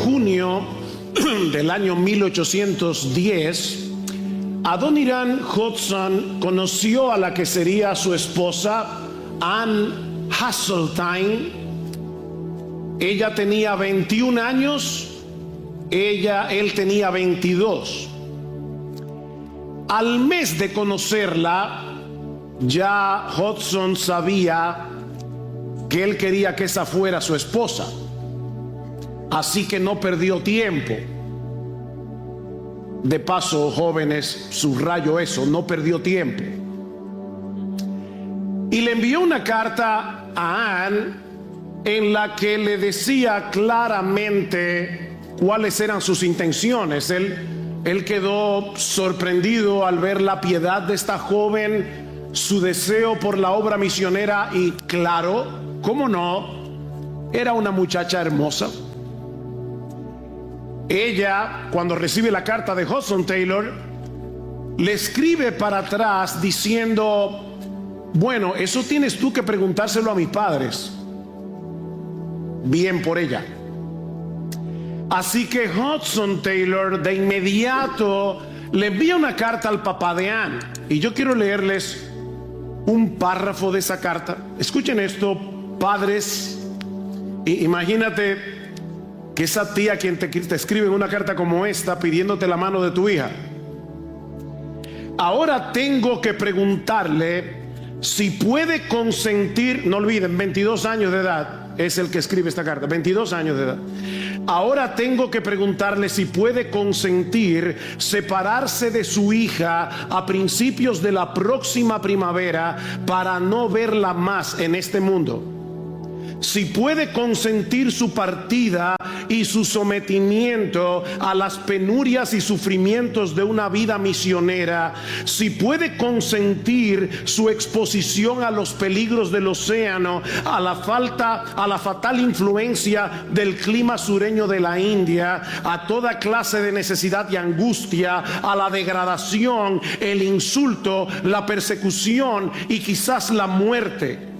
junio del año 1810, Adoniram Judson conoció a la que sería su esposa, Anne Hasseltine. Ella tenía 21 años, él tenía 22. Al mes de conocerla, ya Hudson sabía que él quería que esa fuera su esposa. Así que no perdió tiempo. De paso, jóvenes, subrayo eso, no perdió tiempo. Y le envió una carta a Anne en la que le decía claramente cuáles eran sus intenciones. Él quedó sorprendido al ver la piedad de esta joven, su deseo por la obra misionera y, claro, ¿cómo no? Era una muchacha hermosa. Ella, cuando recibe la carta de Hudson Taylor, le escribe para atrás diciendo: bueno, eso tienes tú que preguntárselo a mis padres. Bien por ella. Así que Hudson Taylor de inmediato le envía una carta al papá de Anne. Y yo quiero leerles un párrafo de esa carta. Escuchen esto, padres. Imagínate que esa tía quien te escribe una carta como esta pidiéndote la mano de tu hija. Ahora tengo que preguntarle si puede consentir, no olviden, 22 años de edad es el que escribe esta carta, 22 años de edad. Ahora tengo que preguntarle si puede consentir separarse de su hija a principios de la próxima primavera para no verla más en este mundo. Si puede consentir su partida y su sometimiento a las penurias y sufrimientos de una vida misionera, si puede consentir su exposición a los peligros del océano, a la fatal influencia del clima sureño de la India, a toda clase de necesidad y angustia, a la degradación, el insulto, la persecución y quizás la muerte,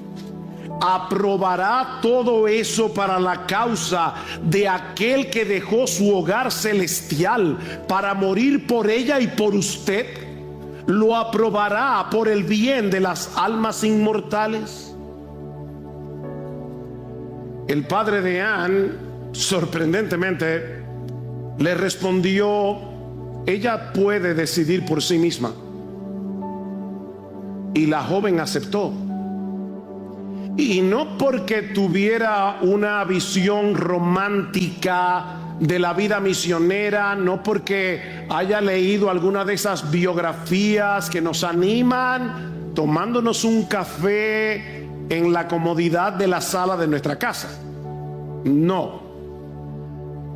aprobará todo eso para la causa de aquel que dejó su hogar celestial para morir por ella y por usted. ¿Lo aprobará por el bien de las almas inmortales? El padre de Anne, sorprendentemente, le respondió: ella puede decidir por sí misma. Y la joven aceptó. Y no porque tuviera una visión romántica de la vida misionera, no porque haya leído alguna de esas biografías que nos animan tomándonos un café en la comodidad de la sala de nuestra casa. No.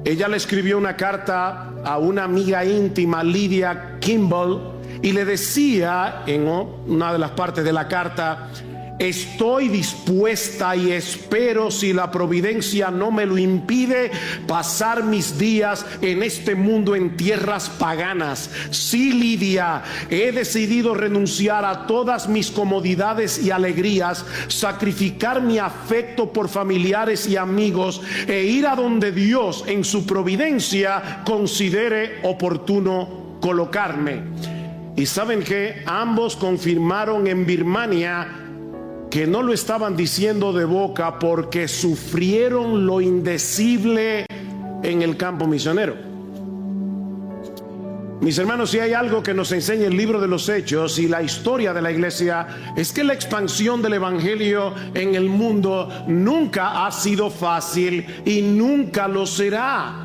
Ella le escribió una carta a una amiga íntima, Lydia Kimball, y le decía en una de las partes de la carta: estoy dispuesta y espero, si la providencia no me lo impide, pasar mis días en este mundo en tierras paganas. Sí, Lidia, he decidido renunciar a todas mis comodidades y alegrías, sacrificar mi afecto por familiares y amigos e ir a donde Dios en su providencia considere oportuno colocarme. Y saben que ambos confirmaron en Birmania que no lo estaban diciendo de boca, porque sufrieron lo indecible en el campo misionero. Mis hermanos, si hay algo que nos enseña el libro de los Hechos y la historia de la iglesia, es que la expansión del evangelio en el mundo nunca ha sido fácil y nunca lo será.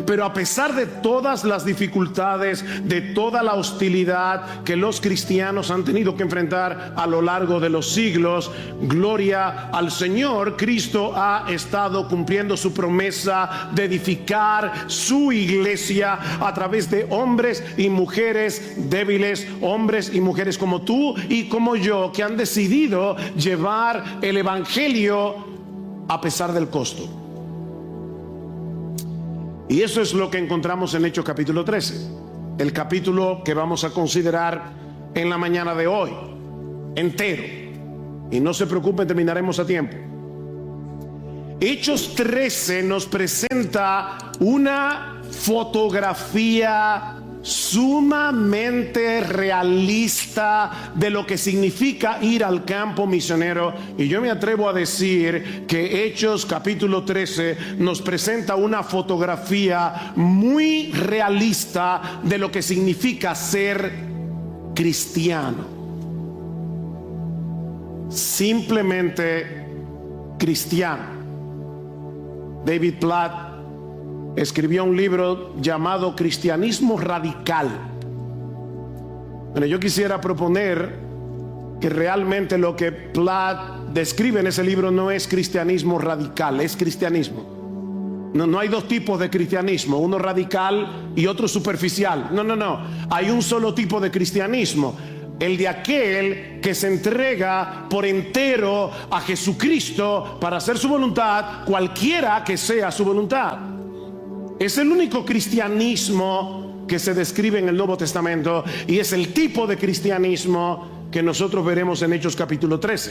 Pero a pesar de todas las dificultades, de toda la hostilidad que los cristianos han tenido que enfrentar a lo largo de los siglos, gloria al Señor, Cristo ha estado cumpliendo su promesa de edificar su iglesia a través de hombres y mujeres débiles, hombres y mujeres como tú y como yo, que han decidido llevar el evangelio a pesar del costo. Y eso es lo que encontramos en Hechos capítulo 13, el capítulo que vamos a considerar en la mañana de hoy, entero. Y no se preocupen, terminaremos a tiempo. Hechos 13 nos presenta una fotografía sumamente realista de lo que significa ir al campo misionero, y yo me atrevo a decir que Hechos capítulo 13 nos presenta una fotografía muy realista de lo que significa ser cristiano, simplemente cristiano. David Platt escribió un libro llamado Cristianismo Radical. Bueno, yo quisiera proponer que realmente lo que Platt describe en ese libro no es cristianismo radical, es cristianismo. No hay dos tipos de cristianismo, uno radical y otro superficial. No. Hay un solo tipo de cristianismo, el de aquel que se entrega por entero a Jesucristo para hacer su voluntad, cualquiera que sea su voluntad. Es el único cristianismo que se describe en el Nuevo Testamento, y es el tipo de cristianismo que nosotros veremos en Hechos capítulo 13.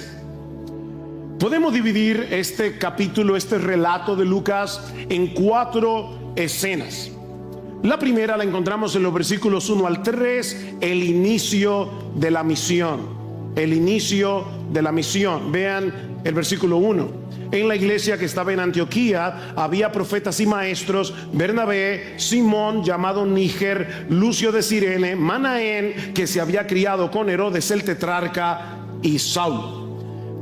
Podemos dividir este capítulo, este relato de Lucas, en 4 escenas. La primera la encontramos en los versículos 1 al 3, el inicio de la misión. El inicio de la misión. Vean el versículo 1. En la iglesia que estaba en Antioquía había profetas y maestros: Bernabé, Simón llamado Níger, Lucio de Cirene, Manaén, que se había criado con Herodes el tetrarca, y Saulo.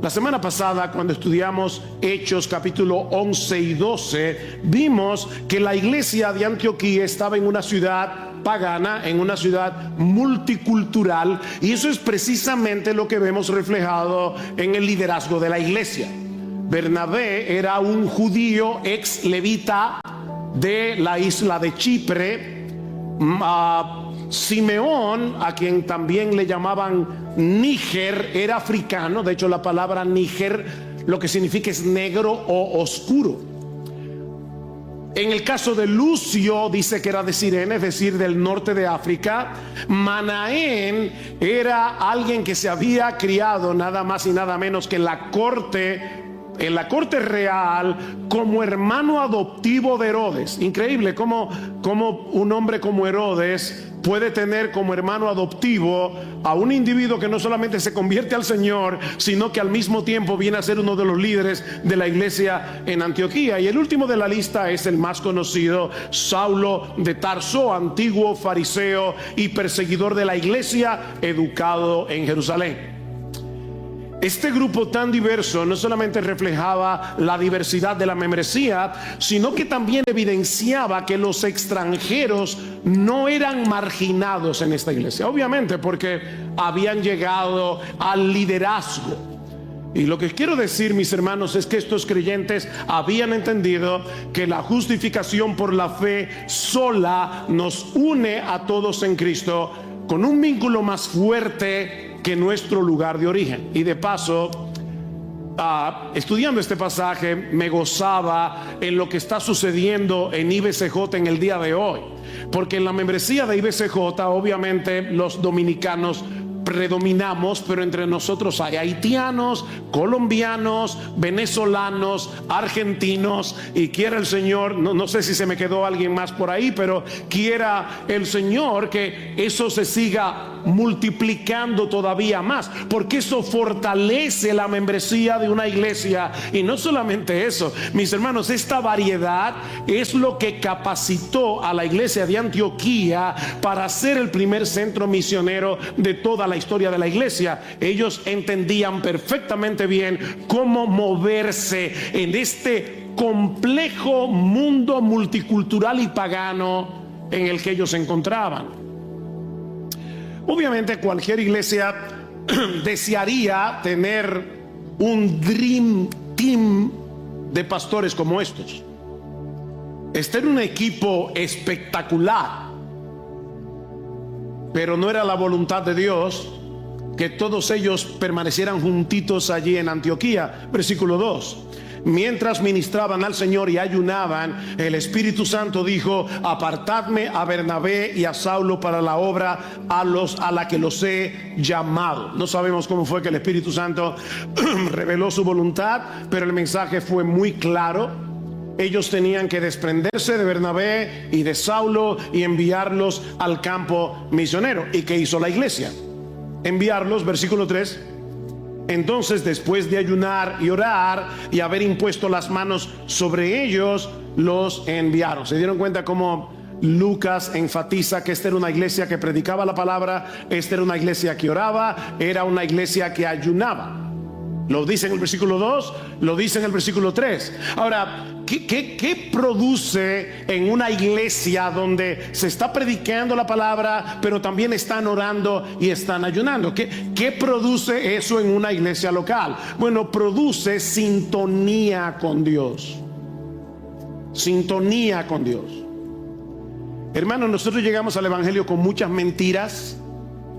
La semana pasada, cuando estudiamos Hechos capítulo 11 y 12, vimos que la iglesia de Antioquía estaba en una ciudad pagana, en una ciudad multicultural, y eso es precisamente lo que vemos reflejado en el liderazgo de la iglesia. Bernabé era un judío ex levita de la isla de Chipre. Simeón, a quien también le llamaban Níger, era africano. De hecho, la palabra Níger lo que significa es negro o oscuro. En el caso de Lucio, dice que era de Cirene, es decir, del norte de África. Manaén era alguien que se había criado nada más y nada menos que en la corte real, como hermano adoptivo de Herodes. Increíble cómo un hombre como Herodes puede tener como hermano adoptivo a un individuo que no solamente se convierte al Señor, sino que al mismo tiempo viene a ser uno de los líderes de la iglesia en Antioquía. Y el último de la lista es el más conocido, Saulo de Tarso, antiguo fariseo y perseguidor de la iglesia, educado en Jerusalén. Este grupo tan diverso no solamente reflejaba la diversidad de la membresía, sino que también evidenciaba que los extranjeros no eran marginados en esta iglesia. Obviamente porque habían llegado al liderazgo. Y lo que quiero decir, mis hermanos, es que estos creyentes habían entendido que la justificación por la fe sola nos une a todos en Cristo, con un vínculo más fuerte que nuestro lugar de origen. Y de paso, estudiando este pasaje, me gozaba en lo que está sucediendo en IBCJ en el día de hoy, porque en la membresía de IBCJ obviamente los dominicanos predominamos, pero entre nosotros hay haitianos, colombianos, venezolanos, argentinos, y quiera el Señor, no sé si se me quedó alguien más por ahí, pero quiera el Señor que eso se siga multiplicando todavía más, porque eso fortalece la membresía de una iglesia. Y no solamente eso, mis hermanos, esta variedad es lo que capacitó a la iglesia de Antioquía para ser el primer centro misionero de toda la historia de la iglesia. Ellos entendían perfectamente bien cómo moverse en este complejo mundo multicultural y pagano en el que ellos se encontraban. Obviamente cualquier iglesia desearía tener un dream team de pastores como estos. Este era un equipo espectacular, pero no era la voluntad de Dios que todos ellos permanecieran juntitos allí en Antioquía. Versículo 2. Mientras ministraban al Señor y ayunaban, el Espíritu Santo dijo: apartadme a Bernabé y a Saulo para la obra a la que los he llamado. No sabemos cómo fue que el Espíritu Santo reveló su voluntad, pero el mensaje fue muy claro. Ellos tenían que desprenderse de Bernabé y de Saulo y enviarlos al campo misionero. ¿Y qué hizo la iglesia? Enviarlos, versículo 3. Entonces, después de ayunar y orar y haber impuesto las manos sobre ellos, los enviaron. ¿Se dieron cuenta cómo Lucas enfatiza que esta era una iglesia que predicaba la palabra, esta era una iglesia que oraba, era una iglesia que ayunaba? Lo dice en el versículo 2, lo dice en el versículo 3. Ahora, ¿qué produce en una iglesia donde se está predicando la palabra, pero también están orando y están ayunando? ¿Qué produce eso en una iglesia local? Bueno, produce sintonía con Dios. Sintonía con Dios. Hermanos, nosotros llegamos al evangelio con muchas mentiras,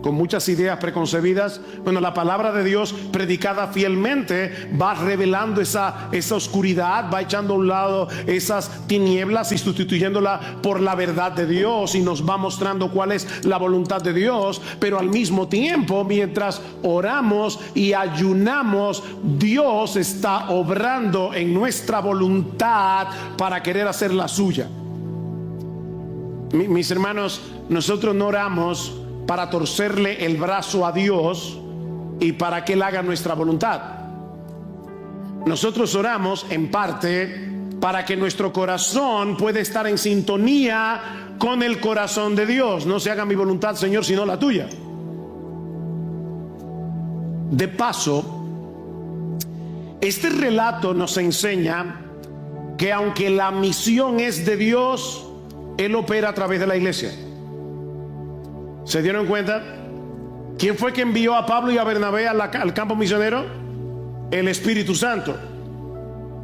con muchas ideas preconcebidas. Bueno, la palabra de Dios predicada fielmente va revelando esa oscuridad, va echando a un lado esas tinieblas y sustituyéndola por la verdad de Dios, y nos va mostrando cuál es la voluntad de Dios. Pero al mismo tiempo, mientras oramos y ayunamos, Dios está obrando en nuestra voluntad para querer hacer la suya. Mis hermanos, nosotros no oramos para torcerle el brazo a Dios y para que Él haga nuestra voluntad. Nosotros oramos en parte para que nuestro corazón pueda estar en sintonía con el corazón de Dios. No se haga mi voluntad, Señor, sino la tuya. De paso, este relato nos enseña que aunque la misión es de Dios, Él opera a través de la iglesia. ¿Se dieron cuenta? ¿Quién fue que envió a Pablo y a Bernabé al campo misionero? El Espíritu Santo.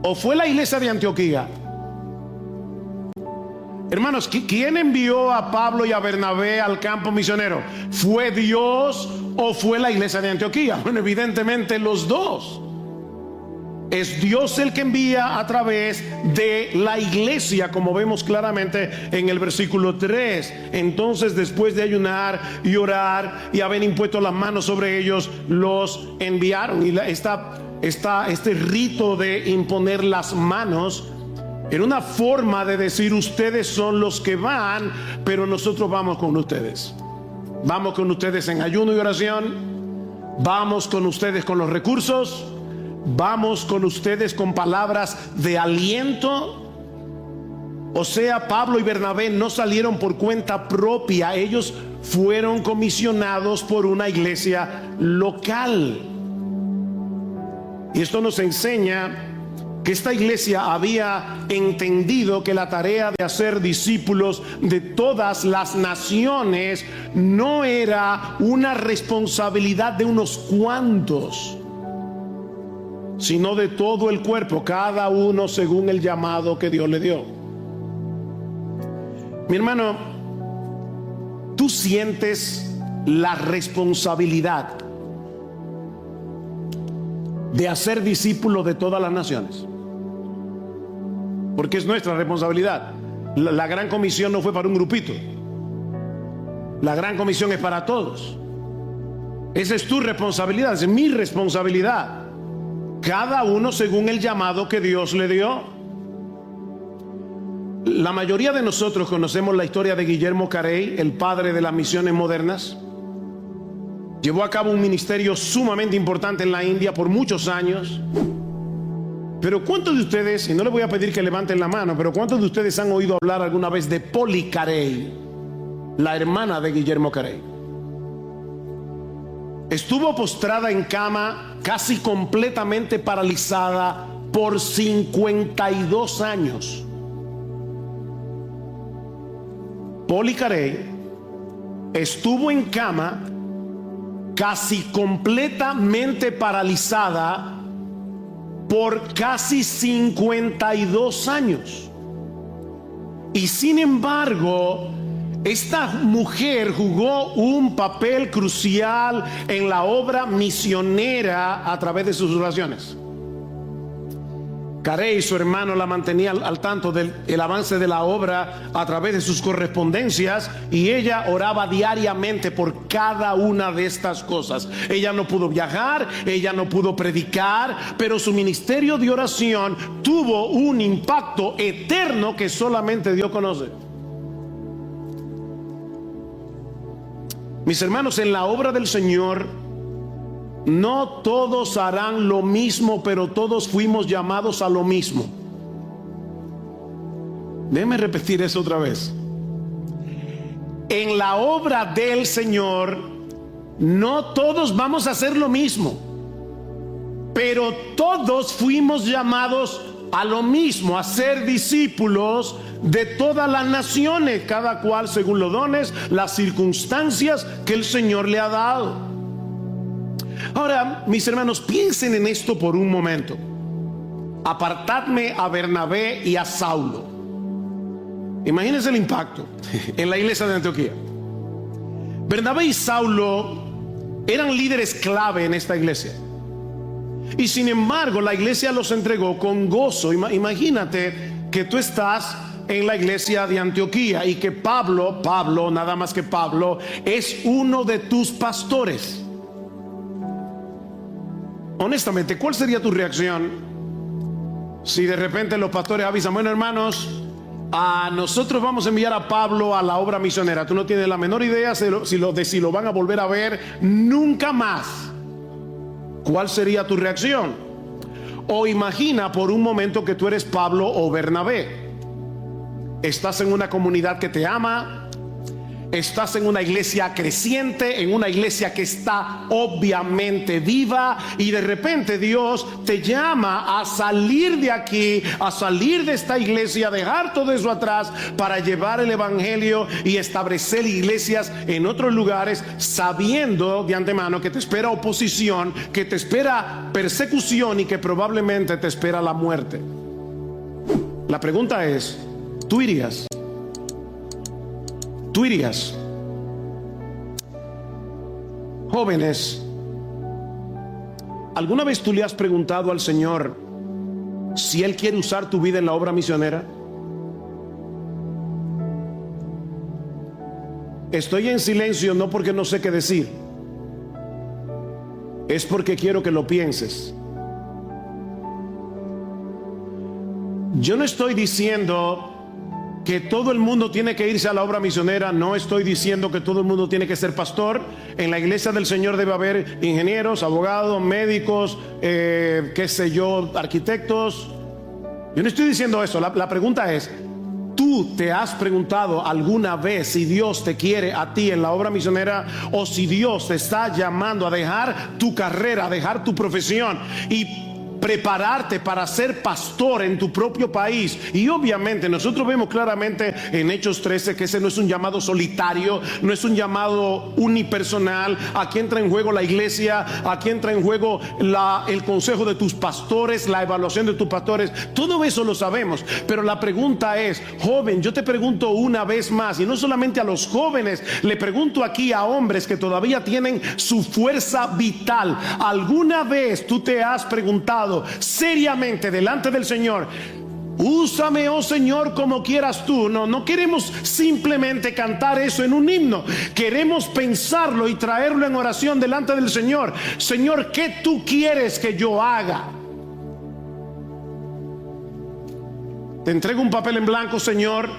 ¿O fue la iglesia de Antioquía? Hermanos, ¿quién envió a Pablo y a Bernabé al campo misionero? ¿Fue Dios o fue la iglesia de Antioquía? Bueno, evidentemente los dos. Es Dios el que envía a través de la iglesia, como vemos claramente en el versículo 3. Entonces, después de ayunar y orar y haber impuesto las manos sobre ellos, los enviaron. Y este rito de imponer las manos era una forma de decir: ustedes son los que van, pero nosotros vamos con ustedes. Vamos con ustedes en ayuno y oración. Vamos con ustedes con los recursos. Vamos con ustedes con palabras de aliento. O sea, Pablo y Bernabé no salieron por cuenta propia. Ellos fueron comisionados por una iglesia local. Y esto nos enseña que esta iglesia había entendido que la tarea de hacer discípulos de todas las naciones no era una responsabilidad de unos cuantos, sino de todo el cuerpo, cada uno según el llamado que Dios le dio. Mi hermano, tú sientes la responsabilidad de hacer discípulos de todas las naciones, porque es nuestra responsabilidad. La gran comisión no fue para un grupito, la gran comisión es para todos. Esa es tu responsabilidad, esa es mi responsabilidad. Cada uno según el llamado que Dios le dio. La mayoría de nosotros conocemos la historia de Guillermo Carey, el padre de las misiones modernas. Llevó a cabo un ministerio sumamente importante en la India por muchos años. Pero ¿cuántos de ustedes, y no les voy a pedir que levanten la mano, pero cuántos de ustedes han oído hablar alguna vez de Polly Carey, la hermana de Guillermo Carey? Estuvo postrada en cama, casi completamente paralizada, por 52 años. Polly Carey estuvo en cama, casi completamente paralizada, por casi 52 años. Y sin embargo, esta mujer jugó un papel crucial en la obra misionera a través de sus oraciones. Carey, su hermano, la mantenía al tanto del avance de la obra a través de sus correspondencias, y ella oraba diariamente por cada una de estas cosas. Ella no pudo viajar, ella no pudo predicar, pero su ministerio de oración tuvo un impacto eterno que solamente Dios conoce. Mis hermanos, en la obra del Señor no todos harán lo mismo, pero todos fuimos llamados a lo mismo. Déjeme repetir eso otra vez. En la obra del Señor no todos vamos a hacer lo mismo, pero todos fuimos llamados a lo mismo, a ser discípulos de todas las naciones, cada cual según los dones, las circunstancias que el Señor le ha dado. Ahora, mis hermanos, piensen en esto por un momento. Apartadme a Bernabé y a Saulo. Imagínense el impacto en la iglesia de Antioquía. Bernabé y Saulo eran líderes clave en esta iglesia, y sin embargo la iglesia los entregó con gozo. Imagínate que tú estás en la iglesia de Antioquía y que Pablo, nada más que Pablo, es uno de tus pastores. Honestamente, ¿cuál sería tu reacción si de repente los pastores avisan: bueno, hermanos, a nosotros vamos a enviar a Pablo a la obra misionera? Tú no tienes la menor idea de si lo van a volver a ver nunca más. ¿Cuál sería tu reacción? O imagina por un momento que tú eres Pablo o Bernabé. Estás en una comunidad que te ama, estás en una iglesia creciente, en una iglesia que está obviamente viva, y de repente Dios te llama a salir de aquí, a salir de esta iglesia, a dejar todo eso atrás para llevar el evangelio y establecer iglesias en otros lugares, sabiendo de antemano que te espera oposición, que te espera persecución y que probablemente te espera la muerte. La pregunta es: ¿tú irías? ¿Tú irías? Jóvenes, ¿alguna vez tú le has preguntado al Señor si Él quiere usar tu vida en la obra misionera? Estoy en silencio no porque no sé qué decir, es porque quiero que lo pienses. Yo no estoy diciendo que todo el mundo tiene que irse a la obra misionera. No estoy diciendo que todo el mundo tiene que ser pastor. En la iglesia del Señor debe haber ingenieros, abogados, médicos, qué sé yo, arquitectos. Yo no estoy diciendo eso. La pregunta es: ¿tú te has preguntado alguna vez si Dios te quiere a ti en la obra misionera, o si Dios te está llamando a dejar tu carrera, a dejar tu profesión y prepararte para ser pastor en tu propio país? Y obviamente nosotros vemos claramente en Hechos 13 que ese no es un llamado solitario, no es un llamado unipersonal. Aquí entra en juego la iglesia, aquí entra en juego el consejo de tus pastores, la evaluación de tus pastores. Todo eso lo sabemos, pero la pregunta es: joven, yo te pregunto una vez más, y no solamente a los jóvenes, le pregunto aquí a hombres que todavía tienen su fuerza vital. ¿Alguna vez tú te has preguntado seriamente delante del Señor: úsame, oh Señor, como quieras tú? No queremos simplemente cantar eso en un himno. Queremos pensarlo y traerlo en oración delante del Señor. Señor, ¿qué tú quieres que yo haga? Te entrego un papel en blanco, Señor,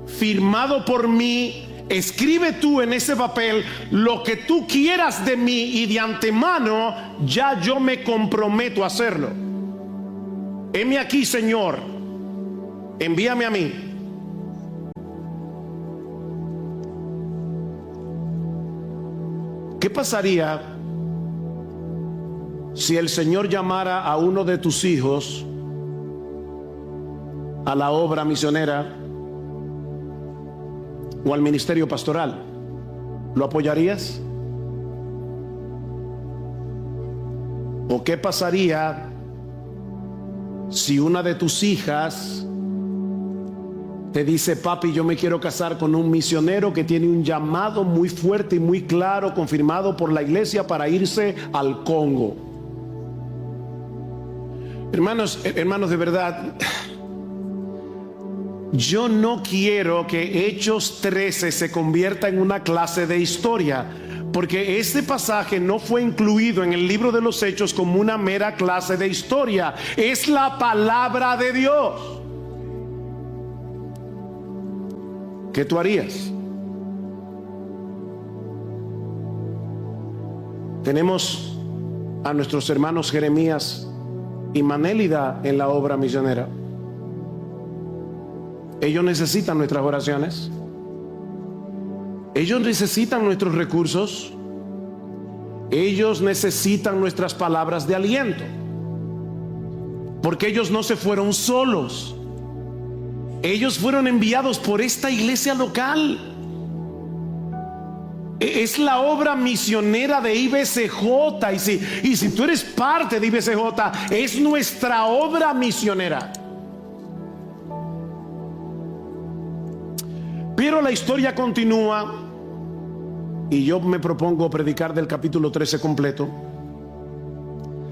firmado por mí. Escribe tú en ese papel lo que tú quieras de mí, y de antemano ya yo me comprometo a hacerlo. Heme aquí, Señor, envíame a mí. ¿Qué pasaría si el Señor llamara a uno de tus hijos a la obra misionera o al ministerio pastoral? ¿Lo apoyarías? ¿O qué pasaría si una de tus hijas te dice: papi, yo me quiero casar con un misionero que tiene un llamado muy fuerte y muy claro, confirmado por la iglesia, para irse al Congo? Hermanos, de verdad, yo no quiero que Hechos 13 se convierta en una clase de historia, porque este pasaje no fue incluido en el libro de los Hechos como una mera clase de historia. Es la palabra de Dios. ¿Qué tú harías? Tenemos a nuestros hermanos Jeremías y Manélida en la obra misionera. Ellos necesitan nuestras oraciones. Ellos necesitan nuestros recursos. Ellos necesitan nuestras palabras de aliento, porque ellos no se fueron solos. Ellos fueron enviados por esta iglesia local. Es la obra misionera de IBCJ. Y si tú eres parte de IBCJ, es nuestra obra misionera. Pero la historia continúa, y yo me propongo predicar del capítulo 13 completo.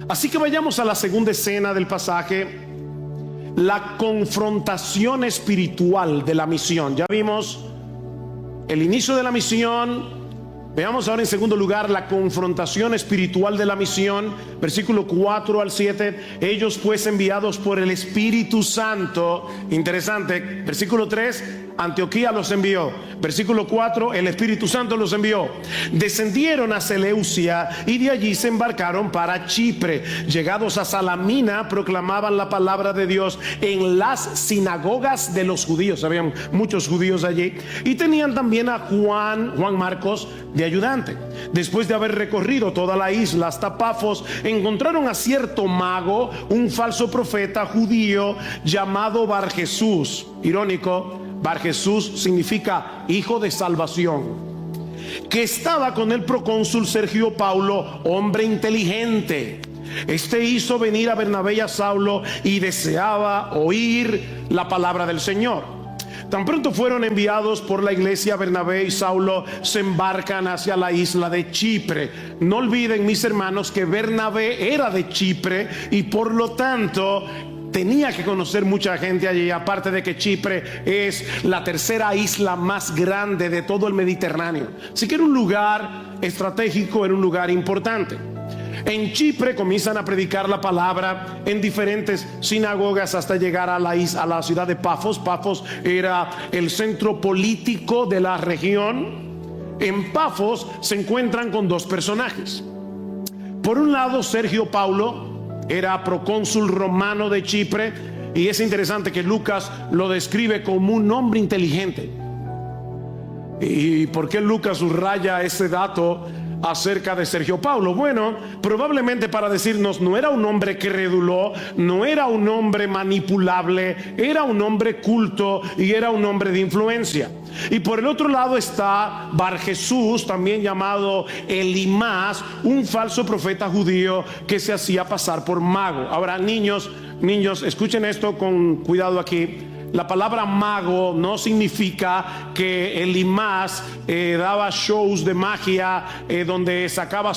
Así que vayamos a la segunda escena del pasaje, la confrontación espiritual de la misión. Ya vimos el inicio de la misión. Veamos ahora en segundo lugar la confrontación espiritual de la misión, versículo 4 al 7. Ellos pues enviados por el Espíritu Santo. Interesante, versículo 3, Antioquía los envió. Versículo 4, el Espíritu Santo los envió. Descendieron a Seleucia y de allí se embarcaron para Chipre. Llegados a Salamina, proclamaban la palabra de Dios en las sinagogas de los judíos. Habían muchos judíos allí. Y tenían también a Juan Marcos de ayudante. Después de haber recorrido toda la isla hasta Pafos, encontraron a cierto mago, un falso profeta judío llamado Barjesús. Irónico, Barjesús significa hijo de salvación, que estaba con el procónsul Sergio Paulo, hombre inteligente. Este hizo venir a Bernabé y a Saulo y deseaba oír la palabra del Señor. Tan pronto fueron enviados por la iglesia, Bernabé y Saulo se embarcan hacia la isla de Chipre. No olviden, mis hermanos, que Bernabé era de Chipre y por lo tanto tenía que conocer mucha gente allí. Aparte de que Chipre es la tercera isla más grande de todo el Mediterráneo, así que era un lugar estratégico, era un lugar importante. En Chipre comienzan a predicar la palabra en diferentes sinagogas hasta llegar a la ciudad de Pafos. Pafos era el centro político de la región. En Pafos se encuentran con dos personajes. Por un lado, Sergio Paulo era procónsul romano de Chipre, y es interesante que Lucas lo describe como un hombre inteligente. ¿Y por qué Lucas subraya ese dato acerca de Sergio Paulo? Bueno, probablemente para decirnos, no era un hombre crédulo, no era un hombre manipulable, era un hombre culto y era un hombre de influencia. Y por el otro lado está Barjesús, también llamado Elimás, un falso profeta judío que se hacía pasar por mago. Ahora, niños, escuchen esto con cuidado aquí. La palabra mago no significa que Elimás daba shows de magia donde sacaba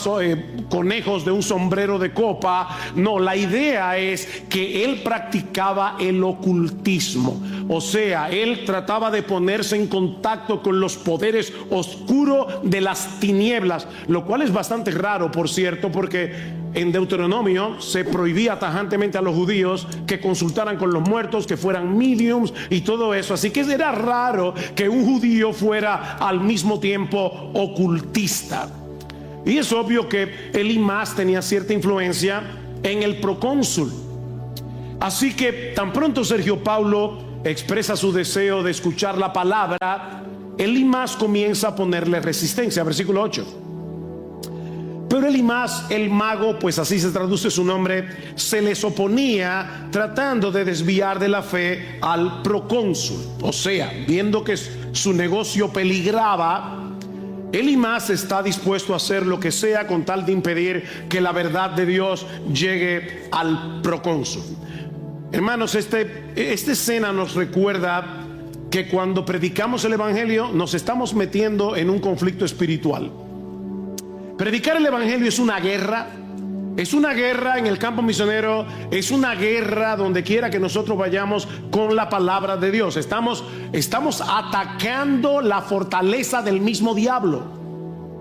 conejos de un sombrero de copa. No, la idea es que él practicaba el ocultismo. O sea, él trataba de ponerse en contacto con los poderes oscuros de las tinieblas, lo cual es bastante raro, por cierto, porque en Deuteronomio se prohibía tajantemente a los judíos que consultaran con los muertos, que fueran mediums y todo eso. Así que era raro que un judío fuera al mismo tiempo ocultista. Y es obvio que Elimás tenía cierta influencia en el procónsul. Así que tan pronto Sergio Paulo expresa su deseo de escuchar la palabra, Elimás comienza a ponerle resistencia. Versículo 8. Pero Elimás, el mago, pues así se traduce su nombre, se les oponía, tratando de desviar de la fe al procónsul. O sea, viendo que su negocio peligraba, Elimás está dispuesto a hacer lo que sea con tal de impedir que la verdad de Dios llegue al procónsul. Hermanos, esta escena nos recuerda que cuando predicamos el evangelio nos estamos metiendo en un conflicto espiritual. Predicar el evangelio es una guerra, Es una guerra en el campo misionero, es una guerra donde quiera que nosotros vayamos con la palabra de Dios. Estamos atacando la fortaleza del mismo diablo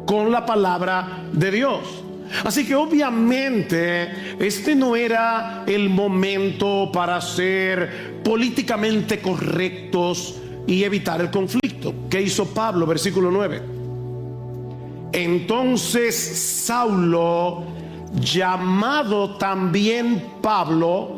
con la palabra de Dios. Así que obviamente este no era el momento para ser políticamente correctos y evitar el conflicto. ¿Qué hizo Pablo? Versículo 9. Entonces Saulo, llamado también Pablo,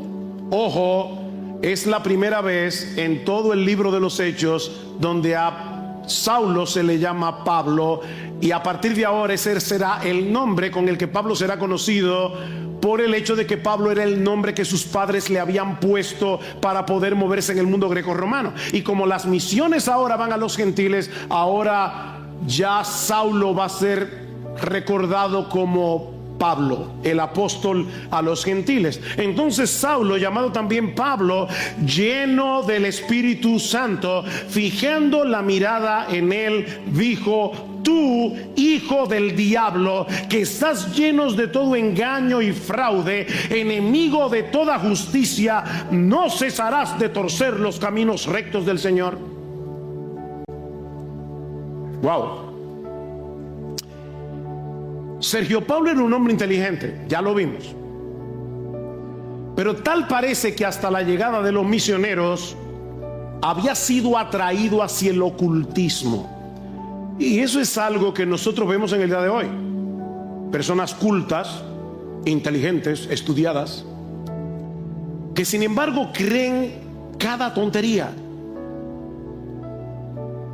ojo, es la primera vez en todo el libro de los Hechos donde a Saulo se le llama Pablo, y a partir de ahora ese será el nombre con el que Pablo será conocido, por el hecho de que Pablo era el nombre que sus padres le habían puesto para poder moverse en el mundo grecorromano. Y como las misiones ahora van a los gentiles, ahora ya Saulo va a ser recordado como Pablo, el apóstol a los gentiles. Entonces Saulo, llamado también Pablo, lleno del Espíritu Santo, fijando la mirada en él, dijo: tú, hijo del diablo, que estás lleno de todo engaño y fraude, enemigo de toda justicia, ¿no cesarás de torcer los caminos rectos del Señor? Wow. Sergio Paulo era un hombre inteligente, ya lo vimos. Pero tal parece que hasta la llegada de los misioneros había sido atraído hacia el ocultismo. Y eso es algo que nosotros vemos en el día de hoy. Personas cultas, inteligentes, estudiadas, que sin embargo creen cada tontería.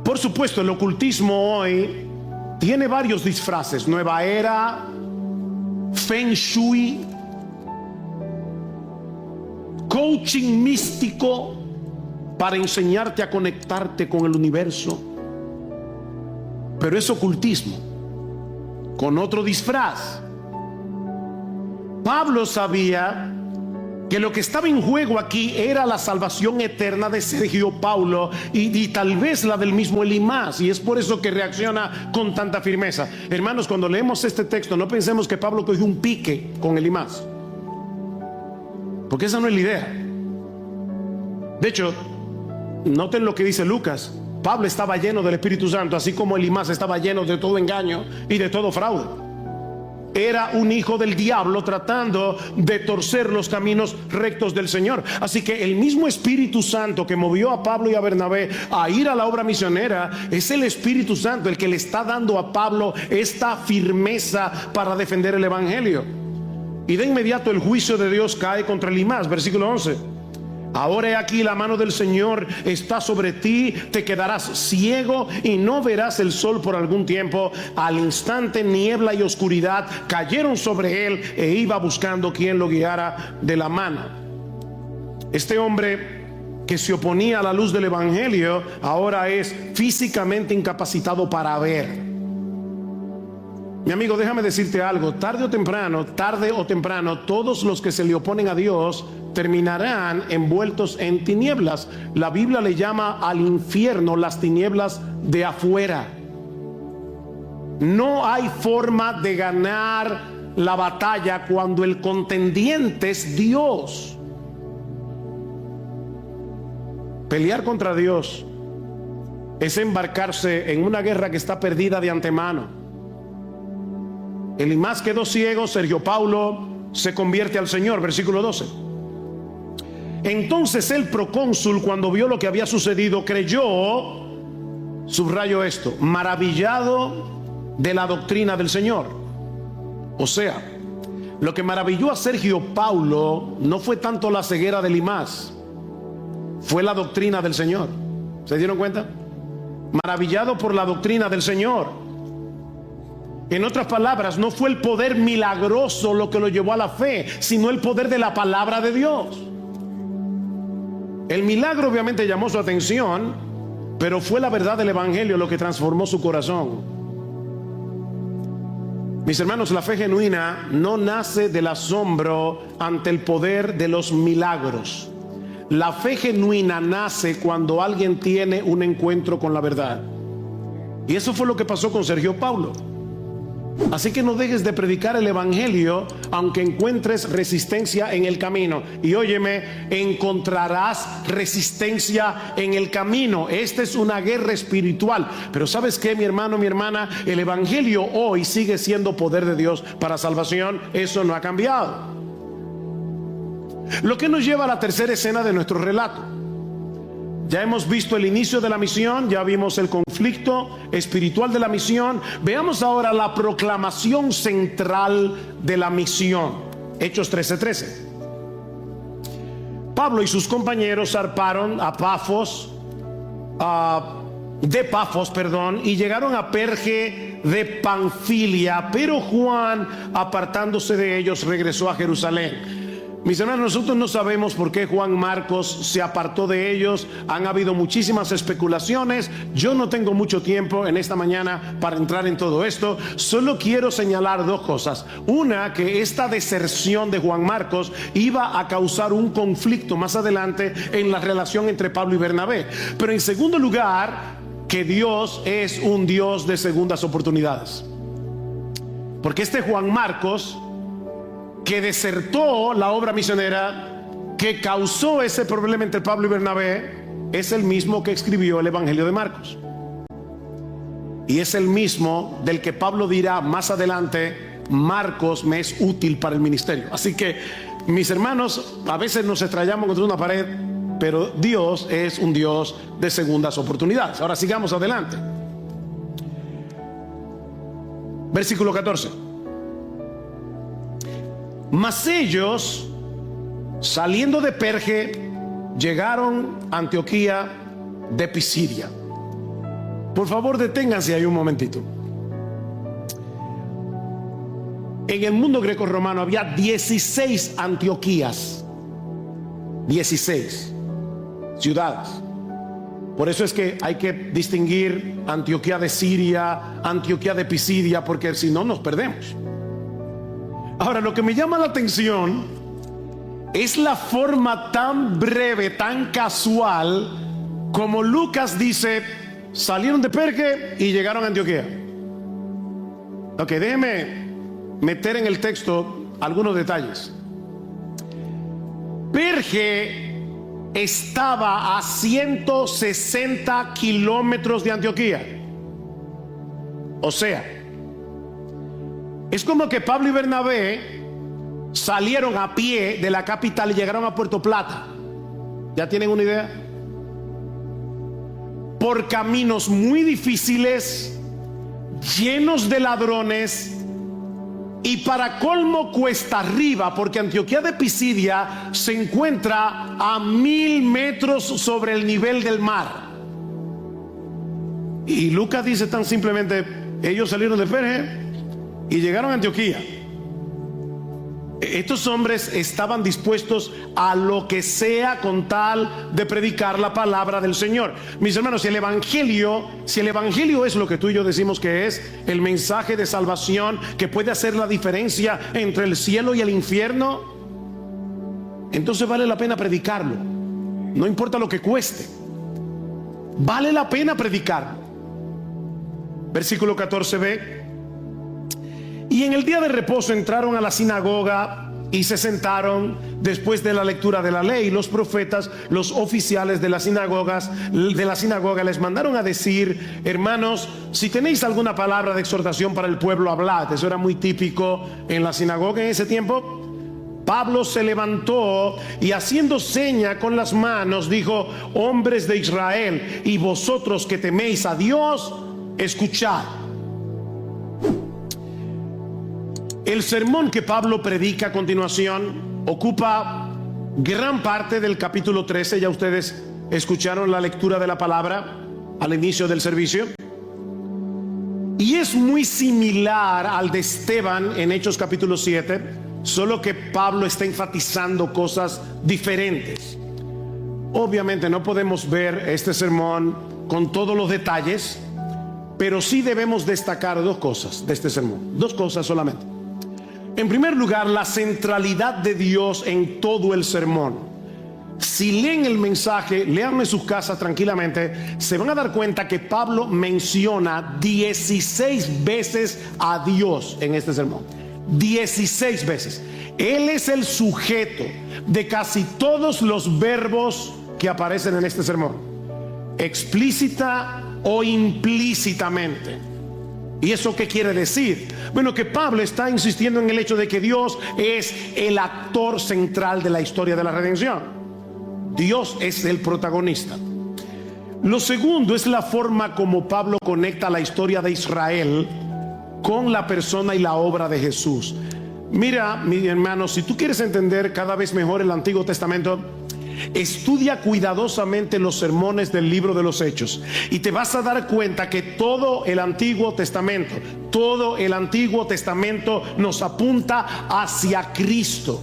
Por supuesto, el ocultismo hoy tiene varios disfraces: nueva era, feng shui, coaching místico para enseñarte a conectarte con el universo. Pero es ocultismo con otro disfraz. Pablo sabía que lo que estaba en juego aquí era la salvación eterna de Sergio Paulo y tal vez la del mismo Elimás, y es por eso que reacciona con tanta firmeza. Hermanos, cuando leemos este texto, no pensemos que Pablo cogió un pique con Elimás, porque esa no es la idea. De hecho, noten lo que dice Lucas: Pablo estaba lleno del Espíritu Santo, así como Elimás estaba lleno de todo engaño y de todo fraude. Era un hijo del diablo tratando de torcer los caminos rectos del Señor. Así que el mismo Espíritu Santo que movió a Pablo y a Bernabé a ir a la obra misionera es el Espíritu Santo el que le está dando a Pablo esta firmeza para defender el Evangelio. Y de inmediato el juicio de Dios cae contra Elimás. Versículo 11. Ahora he aquí, la mano del Señor está sobre ti, te quedarás ciego y no verás el sol por algún tiempo. Al instante niebla y oscuridad cayeron sobre él e iba buscando quien lo guiara de la mano. Este hombre que se oponía a la luz del Evangelio ahora es físicamente incapacitado para ver. Mi amigo, déjame decirte algo: tarde o temprano, todos los que se le oponen a Dios terminarán envueltos en tinieblas. La Biblia le llama al infierno las tinieblas de afuera. No hay forma de ganar la batalla cuando el contendiente es Dios. Pelear contra Dios es embarcarse en una guerra que está perdida de antemano. Elimás quedó ciego, Sergio Paulo se convierte al Señor. Versículo 12. Entonces el procónsul, cuando vio lo que había sucedido, creyó, subrayo esto, maravillado de la doctrina del Señor. O sea, lo que maravilló a Sergio Paulo no fue tanto la ceguera de Elimás, fue la doctrina del Señor. ¿Se dieron cuenta? Maravillado por la doctrina del Señor. En otras palabras, no fue el poder milagroso lo que lo llevó a la fe, sino el poder de la palabra de Dios. El milagro obviamente llamó su atención, pero fue la verdad del Evangelio lo que transformó su corazón. Mis hermanos, la fe genuina no nace del asombro ante el poder de los milagros. La fe genuina nace cuando alguien tiene un encuentro con la verdad. Y eso fue lo que pasó con Sergio Paulo. Así que no dejes de predicar el evangelio aunque encuentres resistencia en el camino. Y óyeme, encontrarás resistencia en el camino. Esta es una guerra espiritual. Pero ¿sabes qué, mi hermano, mi hermana? El evangelio hoy sigue siendo poder de Dios para salvación. Eso no ha cambiado. Lo que nos lleva a la tercera escena de nuestro relato. Ya hemos visto el inicio de la misión, ya vimos el conflicto espiritual de la misión. Veamos ahora la proclamación central de la misión. Hechos 13:13. Pablo y sus compañeros zarparon de Pafos, y llegaron a Perge de Panfilia, pero Juan, apartándose de ellos, regresó a Jerusalén. Mis hermanos, nosotros no sabemos por qué Juan Marcos se apartó de ellos. Han habido muchísimas especulaciones. Yo no tengo mucho tiempo en esta mañana para entrar en todo esto. Solo quiero señalar dos cosas. Una, que esta deserción de Juan Marcos iba a causar un conflicto más adelante en la relación entre Pablo y Bernabé. Pero en segundo lugar, que Dios es un Dios de segundas oportunidades. Porque este Juan Marcos, que desertó la obra misionera, que causó ese problema entre Pablo y Bernabé, es el mismo que escribió el Evangelio de Marcos. Y es el mismo del que Pablo dirá más adelante: Marcos me es útil para el ministerio. Así que, mis hermanos, a veces nos estrellamos contra una pared, pero Dios es un Dios de segundas oportunidades. Ahora sigamos adelante. Versículo 14. Mas ellos, saliendo de Perge, llegaron a Antioquía de Pisidia. Por favor, deténganse ahí un momentito. En el mundo greco-romano había 16 Antioquías, 16 ciudades. Por eso es que hay que distinguir Antioquía de Siria, Antioquía de Pisidia, porque si no nos perdemos. Ahora, lo que me llama la atención es la forma tan breve, tan casual, como Lucas dice: salieron de Perge y llegaron a Antioquía. Ok, déjeme meter en el texto algunos detalles. Perge estaba a 160 kilómetros de Antioquía. O sea, es como que Pablo y Bernabé salieron a pie de la capital y llegaron a Puerto Plata. ¿Ya tienen una idea? Por caminos muy difíciles, llenos de ladrones, y para colmo cuesta arriba, porque Antioquía de Pisidia se encuentra a 1000 metros sobre el nivel del mar. Y Lucas dice tan simplemente: ellos salieron de Perge y llegaron a Antioquía. Estos hombres estaban dispuestos a lo que sea con tal de predicar la palabra del Señor. Mis hermanos, si el evangelio es lo que tú y yo decimos que es, el mensaje de salvación que puede hacer la diferencia entre el cielo y el infierno, entonces vale la pena predicarlo. No importa lo que cueste, vale la pena predicarlo. Versículo 14b. Y en el día de reposo entraron a la sinagoga y se sentaron después de la lectura de la ley. Los profetas, los oficiales de la sinagoga les mandaron a decir: hermanos, si tenéis alguna palabra de exhortación para el pueblo, hablad. Eso era muy típico en la sinagoga en ese tiempo. Pablo se levantó y, haciendo seña con las manos, dijo: hombres de Israel, y vosotros que teméis a Dios, escuchad. El sermón que Pablo predica a continuación ocupa gran parte del capítulo 13. Ya ustedes escucharon la lectura de la palabra al inicio del servicio. Y es muy similar al de Esteban en Hechos capítulo 7, solo que Pablo está enfatizando cosas diferentes. Obviamente no podemos ver este sermón con todos los detalles, pero sí debemos destacar dos cosas de este sermón. Dos cosas solamente. En primer lugar, la centralidad de Dios en todo el sermón. Si leen el mensaje, léanme en sus casas tranquilamente, se van a dar cuenta que Pablo menciona 16 veces a Dios en este sermón. 16 veces. Él es el sujeto de casi todos los verbos que aparecen en este sermón, explícita o implícitamente. ¿Y eso qué quiere decir? Bueno, que Pablo está insistiendo en el hecho de que Dios es el actor central de la historia de la redención. Dios es el protagonista. Lo segundo es la forma como Pablo conecta la historia de Israel con la persona y la obra de Jesús. Mira, mi hermano, si tú quieres entender cada vez mejor el Antiguo Testamento, estudia cuidadosamente los sermones del libro de los Hechos y te vas a dar cuenta que todo el Antiguo Testamento nos apunta hacia Cristo.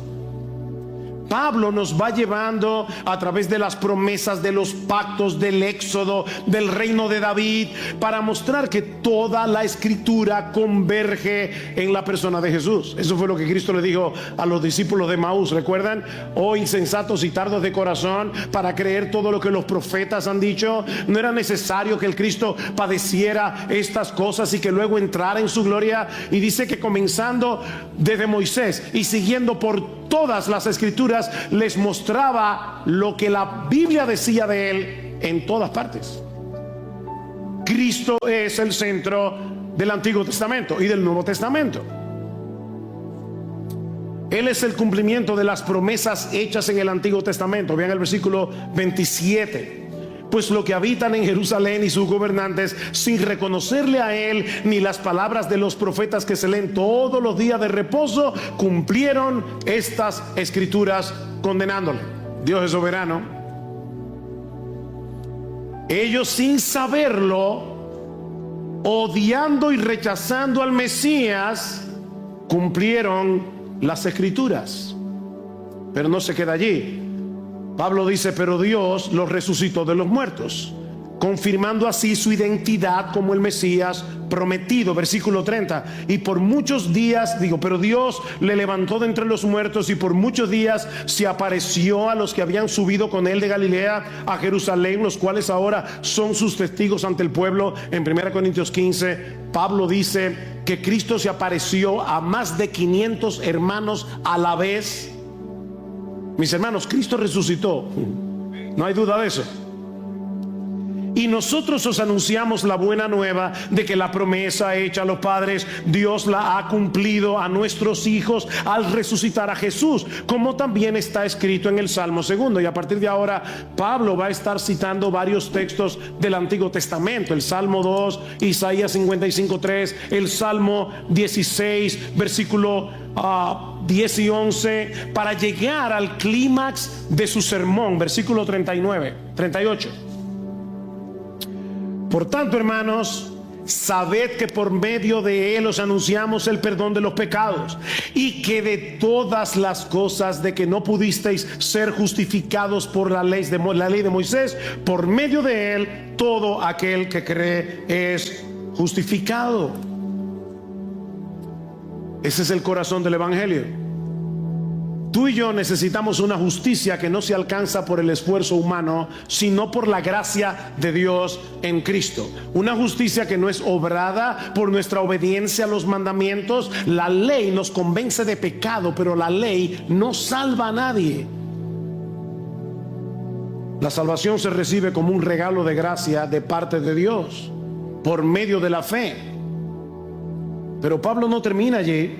Pablo nos va llevando a través de las promesas, de los pactos, del éxodo, del reino de David, para mostrar que toda la escritura converge en la persona de Jesús. Eso fue lo que Cristo le dijo a los discípulos de Maús. ¿Recuerdan? Oh insensatos y tardos de corazón para creer todo lo que los profetas han dicho. No era necesario que el Cristo padeciera estas cosas y que luego entrara en su gloria. Y dice que comenzando desde Moisés y siguiendo por todas las escrituras, les mostraba lo que la Biblia decía de él en todas partes. Cristo es el centro del Antiguo Testamento y del Nuevo Testamento. Él es el cumplimiento de las promesas hechas en el Antiguo Testamento. Vean el versículo 27. Pues lo que habitan en Jerusalén y sus gobernantes, sin reconocerle a él ni las palabras de los profetas que se leen todos los días de reposo, cumplieron estas escrituras condenándole. Dios es soberano. Ellos, sin saberlo, odiando y rechazando al Mesías, cumplieron las escrituras. Pero no se queda allí. Pablo dice, pero Dios los resucitó de los muertos, confirmando así su identidad como el Mesías prometido. Versículo 30. Y por muchos días, pero Dios le levantó de entre los muertos y por muchos días se apareció a los que habían subido con él de Galilea a Jerusalén, los cuales ahora son sus testigos ante el pueblo. En 1 Corintios 15, Pablo dice que Cristo se apareció a más de 500 hermanos a la vez. Mis hermanos, Cristo resucitó, no hay duda de eso. Y nosotros os anunciamos la buena nueva de que la promesa hecha a los padres, Dios la ha cumplido a nuestros hijos al resucitar a Jesús, como también está escrito en el Salmo 2. Y a partir de ahora Pablo va a estar citando varios textos del Antiguo Testamento: el Salmo 2, Isaías 55:3, el Salmo 16, versículo 10 y 11, para llegar al clímax de su sermón, versículo 38. Por tanto, hermanos, sabed que por medio de él os anunciamos el perdón de los pecados, y que de todas las cosas de que no pudisteis ser justificados por la ley de Moisés, por medio de él todo aquel que cree es justificado. Ese es el corazón del evangelio. Tú y yo necesitamos una justicia que no se alcanza por el esfuerzo humano, sino por la gracia de Dios en Cristo. Una justicia que no es obrada por nuestra obediencia a los mandamientos. La ley nos convence de pecado, pero la ley no salva a nadie. La salvación se recibe como un regalo de gracia de parte de Dios, por medio de la fe. Pero Pablo no termina allí.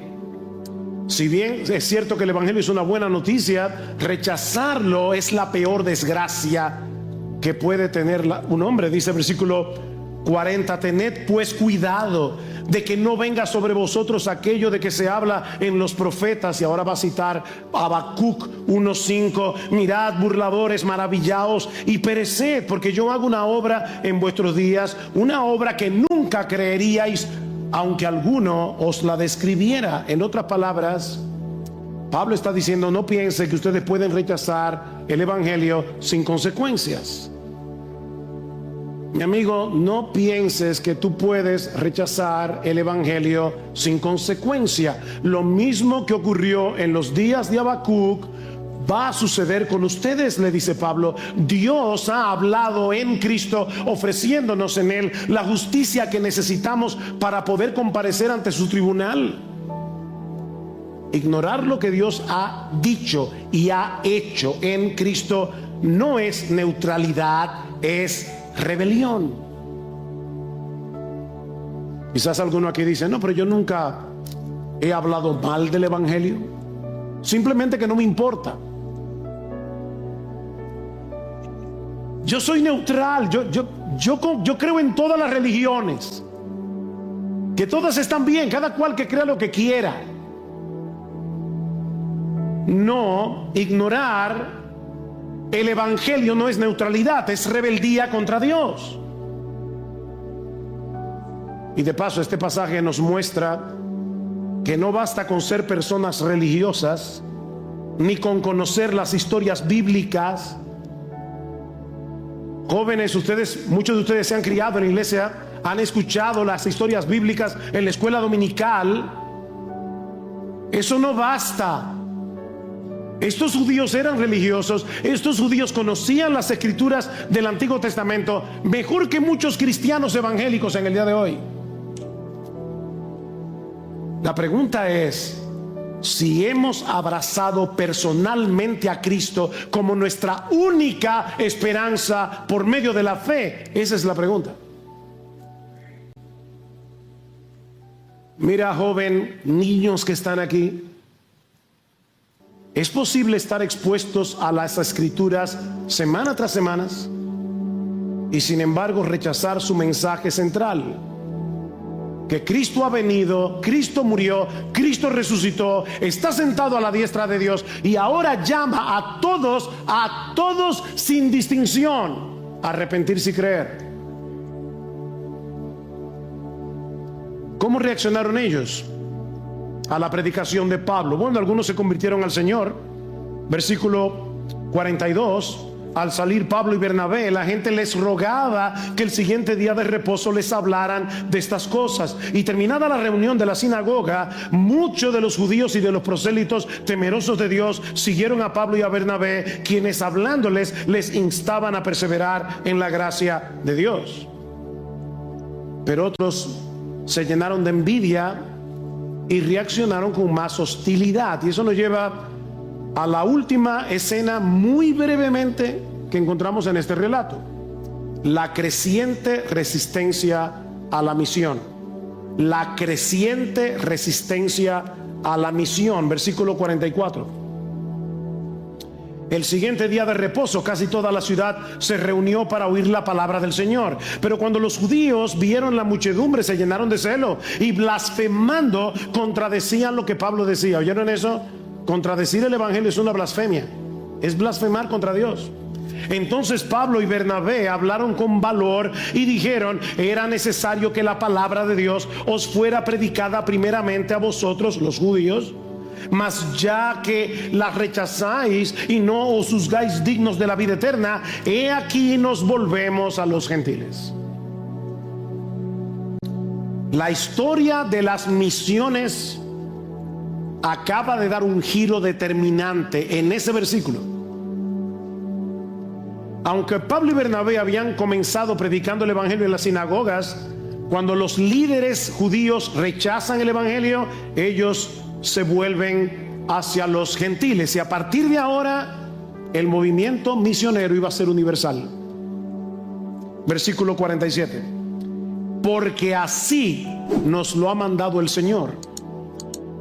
Si bien es cierto que el evangelio es una buena noticia, rechazarlo es la peor desgracia que puede tener un hombre. Dice el versículo 40: tened pues cuidado de que no venga sobre vosotros aquello de que se habla en los profetas. Y ahora va a citar Habacuc 1:5: mirad, burladores, maravillaos y pereced, porque yo hago una obra en vuestros días, una obra que nunca creeríais, aunque alguno os la describiera. En otras palabras, Pablo está diciendo: no piense que ustedes pueden rechazar el evangelio sin consecuencias. Mi amigo, no pienses que tú puedes rechazar el evangelio sin consecuencia. Lo mismo que ocurrió en los días de Habacuc, va a suceder con ustedes, le dice Pablo. Dios ha hablado en Cristo, ofreciéndonos en Él la justicia que necesitamos para poder comparecer ante su tribunal. Ignorar lo que Dios ha dicho y ha hecho en Cristo no es neutralidad, es rebelión. Quizás alguno aquí dice: no, pero yo nunca he hablado mal del Evangelio, simplemente que no me importa. Yo soy neutral, yo creo en todas las religiones, que todas están bien, cada cual que crea lo que quiera. No, ignorar el Evangelio no es neutralidad, es rebeldía contra Dios. Y de paso, este pasaje nos muestra que no basta con ser personas religiosas, ni con conocer las historias bíblicas. Jóvenes, muchos de ustedes se han criado en la iglesia, han escuchado las historias bíblicas en la escuela dominical. Eso no basta. Estos judíos eran religiosos, estos judíos conocían las escrituras del Antiguo Testamento mejor que muchos cristianos evangélicos en el día de hoy. La pregunta es si hemos abrazado personalmente a Cristo como nuestra única esperanza por medio de la fe. Esa es la pregunta. Mira, joven, niños que están aquí, ¿es posible estar expuestos a las escrituras semana tras semana y sin embargo rechazar su mensaje central? Que Cristo ha venido, Cristo murió, Cristo resucitó, está sentado a la diestra de Dios y ahora llama a todos sin distinción a arrepentirse y creer. ¿Cómo reaccionaron ellos a la predicación de Pablo? Bueno, algunos se convirtieron al Señor. Versículo 42. Al salir Pablo y Bernabé, la gente les rogaba que el siguiente día de reposo les hablaran de estas cosas. Y terminada la reunión de la sinagoga, muchos de los judíos y de los prosélitos temerosos de Dios siguieron a Pablo y a Bernabé, quienes hablándoles les instaban a perseverar en la gracia de Dios. Pero otros se llenaron de envidia y reaccionaron con más hostilidad. Y eso nos lleva a la última escena, muy brevemente, que encontramos en este relato: la creciente resistencia a la misión. La creciente resistencia a la misión. Versículo 44. El siguiente día de reposo, casi toda la ciudad se reunió para oír la palabra del Señor. Pero cuando los judíos vieron la muchedumbre, se llenaron de celo y blasfemando contradecían lo que Pablo decía. ¿Oyeron eso? Contradecir el Evangelio es una blasfemia, es blasfemar contra Dios. Entonces Pablo y Bernabé hablaron con valor y dijeron: era necesario que la palabra de Dios os fuera predicada primeramente a vosotros los judíos, mas ya que la rechazáis y no os juzgáis dignos de la vida eterna, he aquí nos volvemos a los gentiles. La historia de las misiones acaba de dar un giro determinante en ese versículo. Aunque Pablo y Bernabé habían comenzado predicando el Evangelio en las sinagogas, cuando los líderes judíos rechazan el Evangelio, ellos se vuelven hacia los gentiles. Y a partir de ahora, el movimiento misionero iba a ser universal. Versículo 47. Porque así nos lo ha mandado el Señor.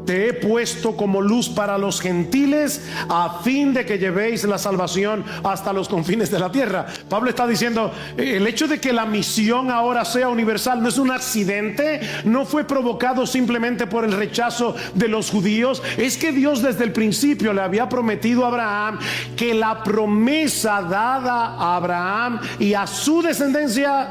Te he puesto como luz para los gentiles, a fin de que llevéis la salvación hasta los confines de la tierra. Pablo está diciendo: el hecho de que la misión ahora sea universal no es un accidente, no fue provocado simplemente por el rechazo de los judíos. Es que Dios desde el principio le había prometido a Abraham que la promesa dada a Abraham y a su descendencia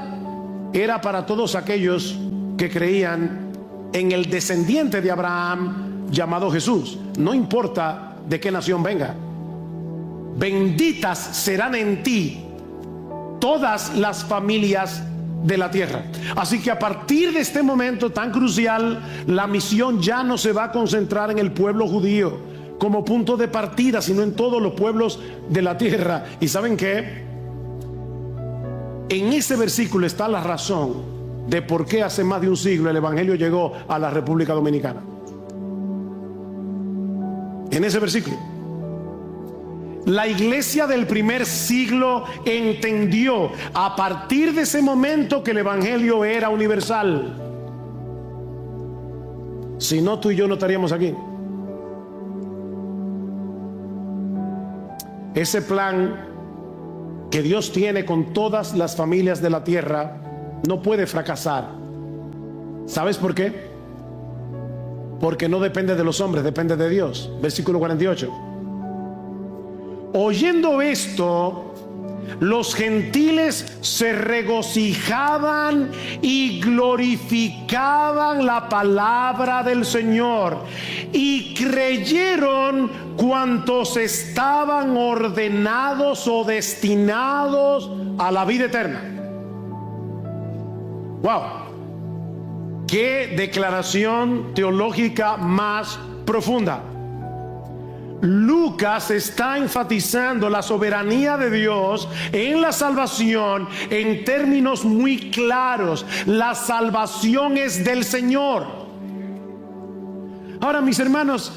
era para todos aquellos que creían en el descendiente de Abraham llamado Jesús. No importa de qué nación venga, benditas serán en ti todas las familias de la tierra. Así que a partir de este momento tan crucial, la misión ya no se va a concentrar en el pueblo judío, como punto de partida, sino en todos los pueblos de la tierra. ¿Y saben qué? En ese versículo está la razón de por qué hace más de un siglo el evangelio llegó a la República Dominicana. En ese versículo, la iglesia del primer siglo entendió a partir de ese momento que el evangelio era universal. Si no, tú y yo no estaríamos aquí. Ese plan que Dios tiene con todas las familias de la tierra no puede fracasar. ¿Sabes por qué? Porque no depende de los hombres, depende de Dios. Versículo 48. Oyendo esto, los gentiles se regocijaban y glorificaban la palabra del Señor, y creyeron cuantos estaban ordenados o destinados a la vida eterna. ¡Wow! ¡Qué declaración teológica más profunda! Lucas está enfatizando la soberanía de Dios en la salvación en términos muy claros. La salvación es del Señor. Ahora, mis hermanos,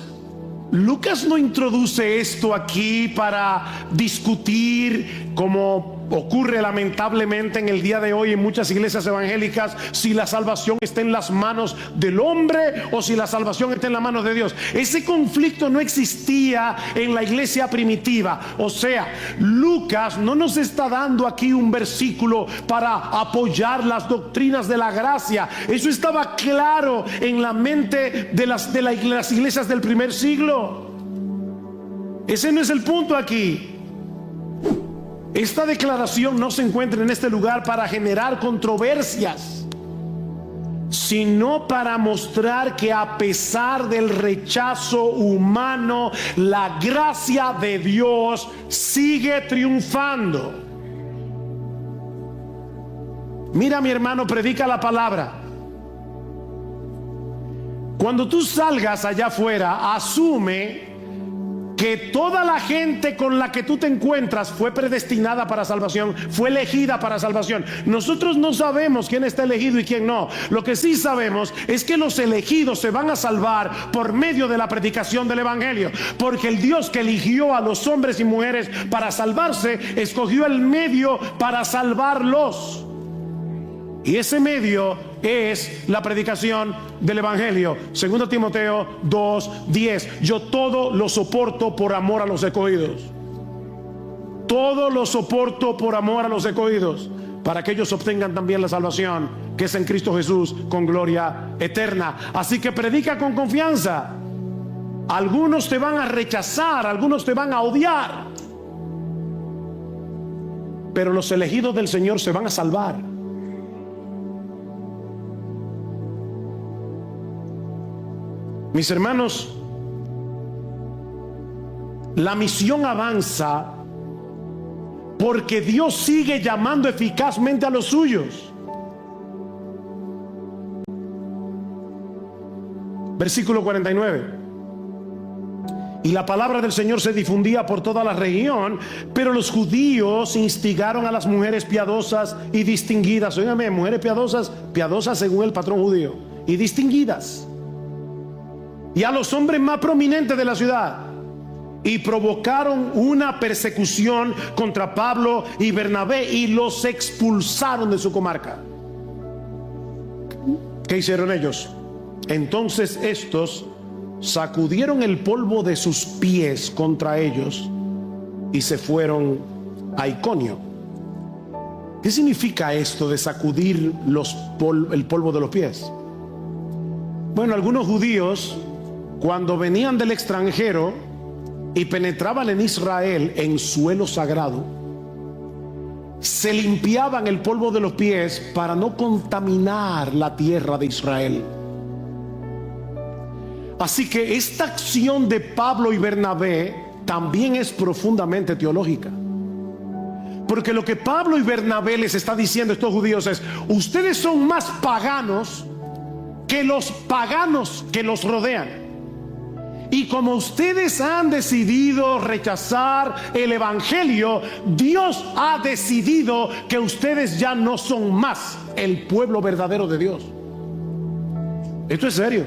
Lucas no introduce esto aquí para discutir, como ocurre lamentablemente en el día de hoy en muchas iglesias evangélicas, si la salvación está en las manos del hombre o si la salvación está en las manos de Dios. Ese conflicto no existía en la iglesia primitiva. O sea, Lucas no nos está dando aquí un versículo para apoyar las doctrinas de la gracia. Eso estaba claro en la mente de las iglesias del primer siglo. Ese no es el punto aquí. Esta declaración no se encuentra en este lugar para generar controversias, sino para mostrar que a pesar del rechazo humano, la gracia de Dios sigue triunfando. Mira, mi hermano, predica la palabra. Cuando tú salgas allá afuera, asume que toda la gente con la que tú te encuentras fue predestinada para salvación, fue elegida para salvación. Nosotros no sabemos quién está elegido y quién no. Lo que sí sabemos es que los elegidos se van a salvar por medio de la predicación del evangelio, porque el Dios que eligió a los hombres y mujeres para salvarse, escogió el medio para salvarlos. Y ese medio es la predicación del evangelio. 2 Timoteo 2:10. Yo todo lo soporto por amor a los escogidos. Todo lo soporto por amor a los escogidos, para que ellos obtengan también la salvación que es en Cristo Jesús, con gloria eterna. Así que predica con confianza. Algunos te van a rechazar, algunos te van a odiar, pero los elegidos del Señor se van a salvar. Mis hermanos, la misión avanza porque Dios sigue llamando eficazmente a los suyos. Versículo 49. Y la palabra del Señor se difundía por toda la región, pero los judíos instigaron a las mujeres piadosas y distinguidas. Óigame, mujeres piadosas, piadosas según el patrón judío, y distinguidas, y a los hombres más prominentes de la ciudad, y provocaron una persecución contra Pablo y Bernabé y los expulsaron de su comarca. ¿Qué hicieron ellos? Entonces estos sacudieron el polvo de sus pies contra ellos y se fueron a Iconio. ¿Qué significa esto de sacudir el polvo de los pies? Bueno, algunos judíos, cuando venían del extranjero y penetraban en Israel, en suelo sagrado, se limpiaban el polvo de los pies para no contaminar la tierra de Israel. Así que esta acción de Pablo y Bernabé también es profundamente teológica, porque lo que Pablo y Bernabé les está diciendo a estos judíos es: ustedes son más paganos que los paganos que los rodean. Y como ustedes han decidido rechazar el evangelio, Dios ha decidido que ustedes ya no son más el pueblo verdadero de Dios. Esto es serio.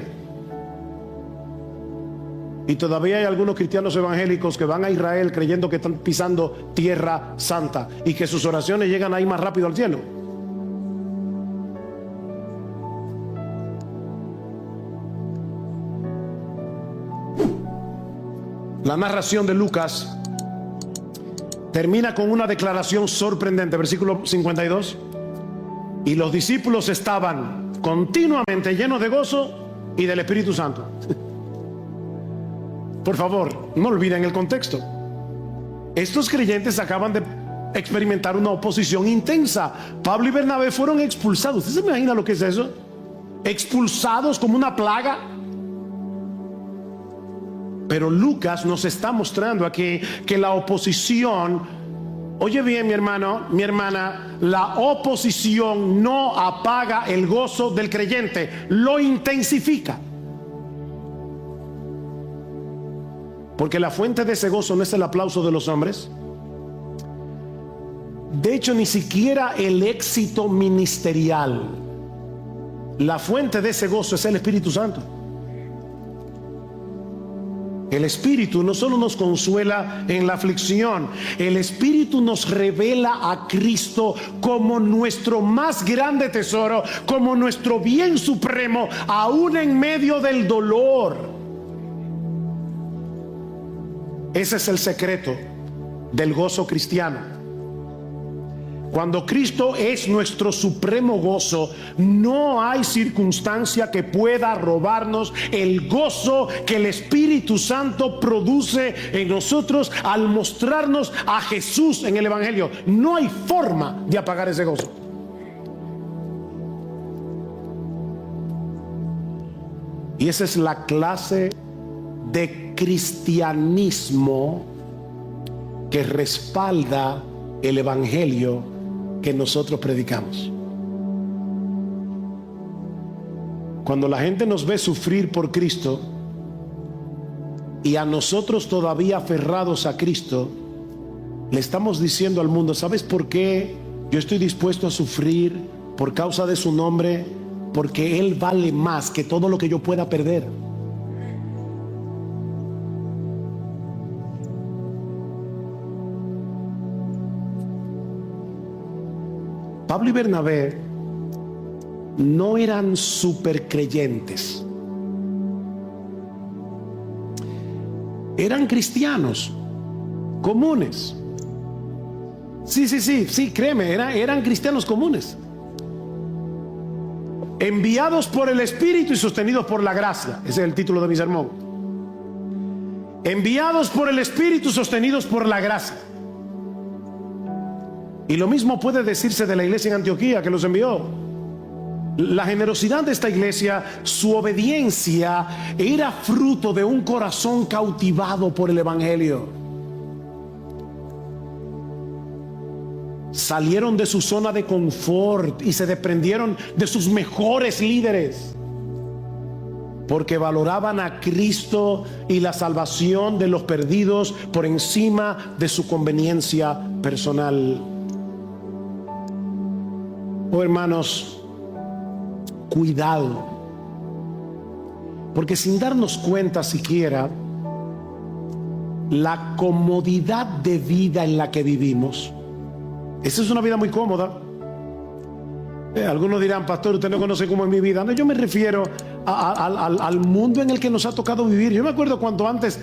Y todavía hay algunos cristianos evangélicos que van a Israel creyendo que están pisando tierra santa y que sus oraciones llegan ahí más rápido al cielo. La narración de Lucas termina con una declaración sorprendente, versículo 52. Y los discípulos estaban continuamente llenos de gozo y del Espíritu Santo. Por favor, no olviden el contexto. Estos creyentes acaban de experimentar una oposición intensa. Pablo y Bernabé fueron expulsados. ¿Usted se imagina lo que es eso? Expulsados como una plaga. Pero Lucas nos está mostrando aquí que la oposición, oye bien mi hermano, mi hermana, la oposición no apaga el gozo del creyente, lo intensifica. Porque la fuente de ese gozo no es el aplauso de los hombres. De hecho, ni siquiera el éxito ministerial. La fuente de ese gozo es el Espíritu Santo. El Espíritu no solo nos consuela en la aflicción, el Espíritu nos revela a Cristo como nuestro más grande tesoro, como nuestro bien supremo, aún en medio del dolor. Ese es el secreto del gozo cristiano. Cuando Cristo es nuestro supremo gozo, no hay circunstancia que pueda robarnos el gozo que el Espíritu Santo produce en nosotros al mostrarnos a Jesús en el Evangelio. No hay forma de apagar ese gozo. Y esa es la clase de cristianismo que respalda el Evangelio que nosotros predicamos. Cuando la gente nos ve sufrir por Cristo y a nosotros todavía aferrados a Cristo, le estamos diciendo al mundo: ¿sabes por qué yo estoy dispuesto a sufrir por causa de su nombre? Porque Él vale más que todo lo que yo pueda perder. Pablo y Bernabé no eran supercreyentes. Eran cristianos comunes. Sí, créeme, eran cristianos comunes. Enviados por el Espíritu y sostenidos por la gracia. Ese es el título de mi sermón. Enviados por el Espíritu, sostenidos por la gracia. Y lo mismo puede decirse de la iglesia en Antioquía que los envió. La generosidad de esta iglesia, su obediencia, era fruto de un corazón cautivado por el Evangelio. Salieron de su zona de confort y se desprendieron de sus mejores líderes, porque valoraban a Cristo y la salvación de los perdidos por encima de su conveniencia personal. Oh, hermanos, cuidado, porque sin darnos cuenta siquiera, la comodidad de vida en la que vivimos, esa es una vida muy cómoda. Algunos dirán: pastor, usted no conoce cómo es mi vida. No, yo me refiero al mundo en el que nos ha tocado vivir. Yo me acuerdo cuando antes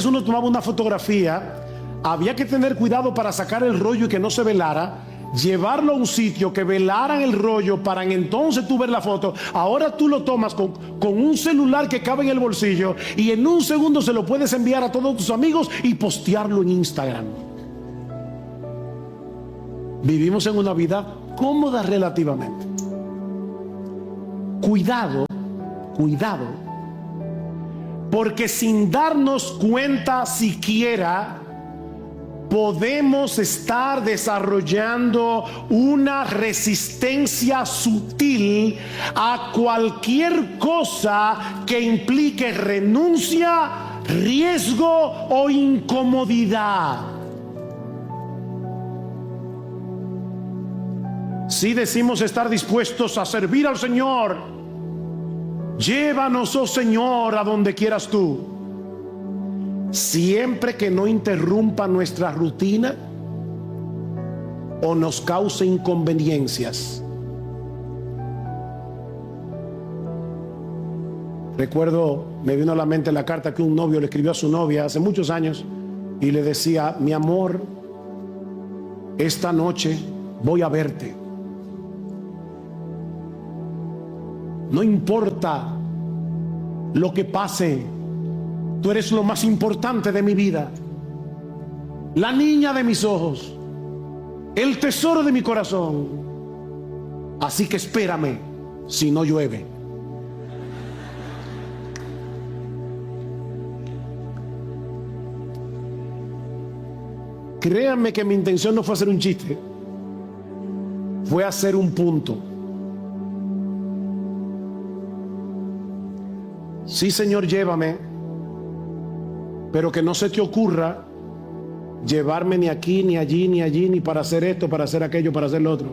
uno tomaba una fotografía, había que tener cuidado para sacar el rollo y que no se velara, llevarlo a un sitio que velaran el rollo para entonces tú ver la foto. Ahora tú lo tomas con un celular que cabe en el bolsillo y en un segundo se lo puedes enviar a todos tus amigos y postearlo en Instagram. Vivimos en una vida cómoda relativamente. Cuidado, porque sin darnos cuenta siquiera podemos estar desarrollando una resistencia sutil a cualquier cosa que implique renuncia, riesgo o incomodidad. Si decimos estar dispuestos a servir al Señor, llévanos, oh Señor, a donde quieras tú, siempre que no interrumpa nuestra rutina o nos cause inconveniencias. Recuerdo, me vino a la mente la carta que un novio le escribió a su novia hace muchos años y le decía: mi amor, esta noche voy a verte. No importa lo que pase, tú eres lo más importante de mi vida, la niña de mis ojos, el tesoro de mi corazón. Así que espérame si no llueve. Créanme que mi intención no fue hacer un chiste, fue hacer un punto. Sí, Señor, llévame, pero que no se te ocurra llevarme ni aquí, ni allí, ni allí, ni para hacer esto, para hacer aquello, para hacer lo otro.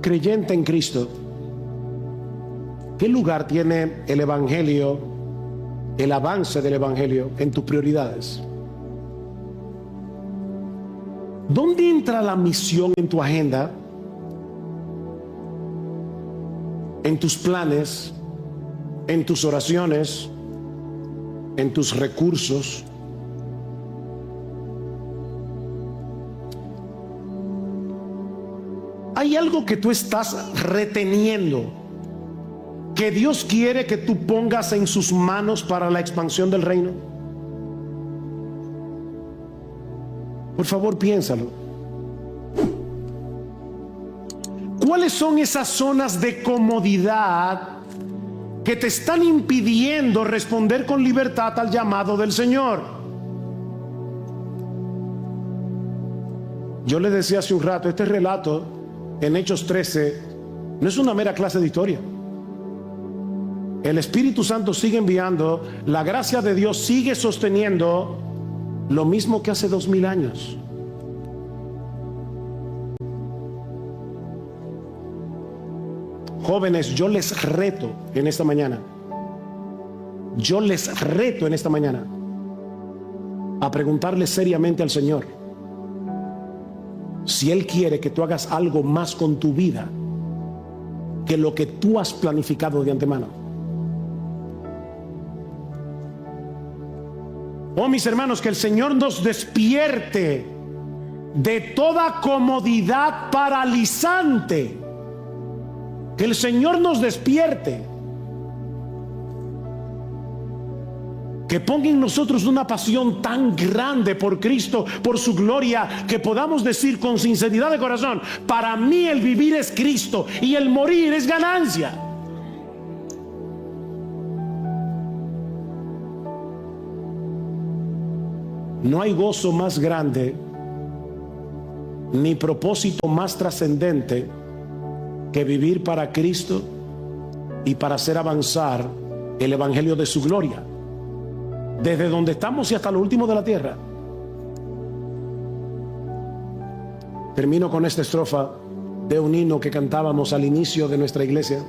Creyente en Cristo, ¿qué lugar tiene el Evangelio, el avance del Evangelio en tus prioridades? ¿Dónde entra la misión en tu agenda, en tus planes, en tus oraciones, en tus recursos? ¿Hay algo que tú estás reteniendo que Dios quiere que tú pongas en sus manos para la expansión del reino? Por favor, piénsalo. ¿Cuáles son esas zonas de comodidad que te están impidiendo responder con libertad al llamado del Señor? Yo le decía hace un rato, este relato en Hechos 13 no es una mera clase de historia. El Espíritu Santo sigue enviando, la gracia de Dios sigue sosteniendo lo mismo que hace 2000 años. Jóvenes, yo les reto en esta mañana, a preguntarle seriamente al Señor si Él quiere que tú hagas algo más con tu vida que lo que tú has planificado de antemano. Oh, mis hermanos, que el Señor nos despierte de toda comodidad paralizante. Que el Señor nos despierte. Que ponga en nosotros una pasión tan grande por Cristo, por su gloria, que podamos decir con sinceridad de corazón: para mí el vivir es Cristo y el morir es ganancia. No hay gozo más grande ni propósito más trascendente que vivir para Cristo y para hacer avanzar el evangelio de su gloria, desde donde estamos y hasta lo último de la tierra. Termino con esta estrofa de un himno que cantábamos al inicio de nuestra iglesia.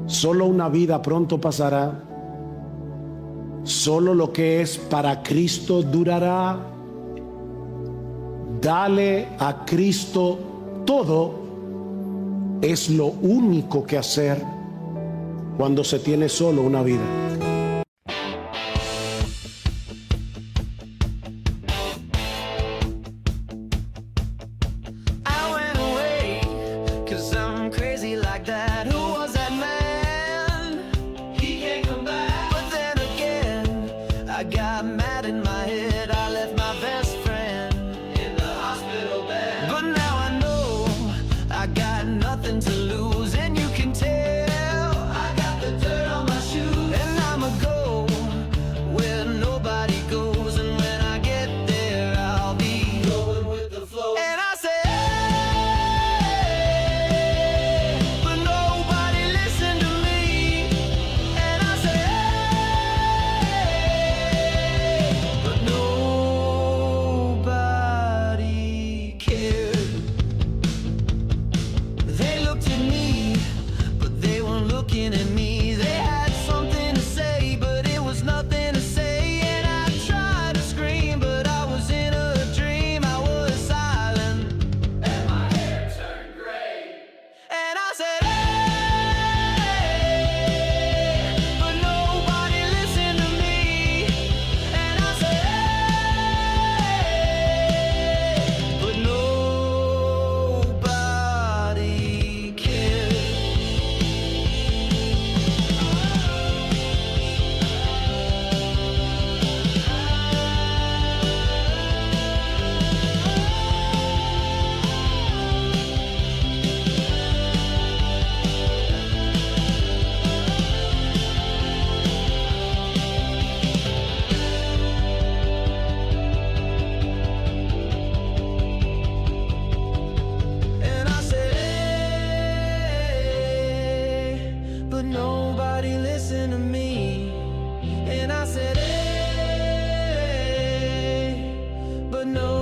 Solo una vida pronto pasará, solo lo que es para Cristo durará. Dale a Cristo todo, es lo único que hacer cuando se tiene solo una vida. Nothing to lose, and you can tell I got the dirt on my shoes, and no